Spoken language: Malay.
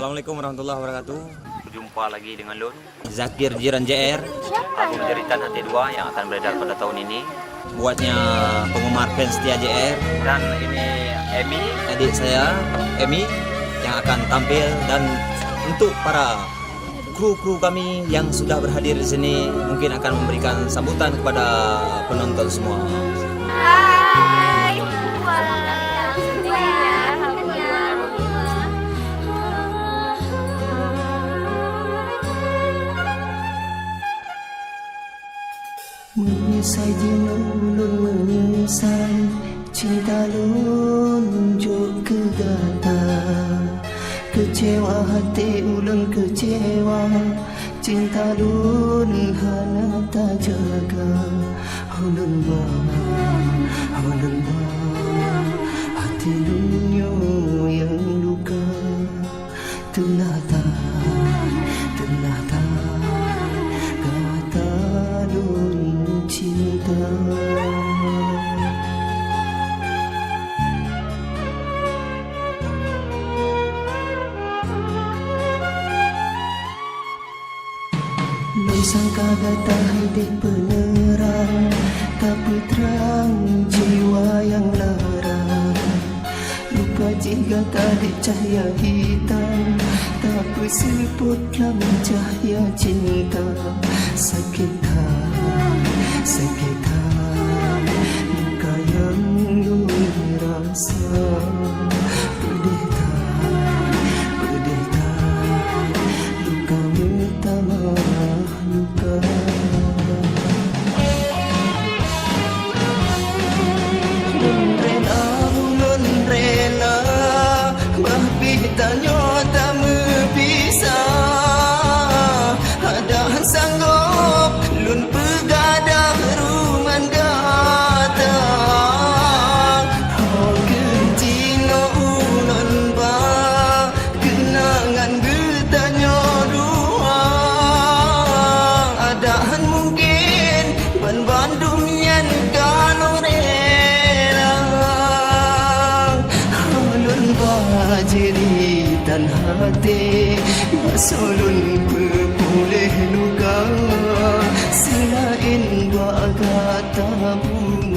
Assalamualaikum warahmatullahi wabarakatuh. Berjumpa lagi dengan Lun Zakir Jiran JR. album Jeritan Hati 2 yang akan beredar pada tahun ini. Buatnya penggemar fans setia JR. Dan ini Emi, Adik saya Emi yang akan tampil, dan untuk para kru kami yang sudah berhadir di sini mungkin akan memberikan sambutan kepada penonton semua. Hai, menyesal ulun menyesal, cinta lun juk kegata. Kecewa hati ulun kecewa, cinta lun hana tak jaga. Ulun ba, hati lun yang luka. Telah kata lun cinta. Lun sangka kata hidup penerang, tapi terang jiwa yang larang. Luka jika tak ada cahaya hitam, tapi seliput dalam cahaya cinta. Sakit hati, luka yang lun rasa. Pedih tak, luka bertambah luka. Ulun rela, bahbitanya tak berpisah. Ada sanggup lun pegadah ruman gata. Oh kencino ulun ba, kenangan bertanya dua. Adahan mungkin ban Bandung yang kalau rela. Ulun ba jeritan hati, masulun pepulih luka. Selain dua kata bunga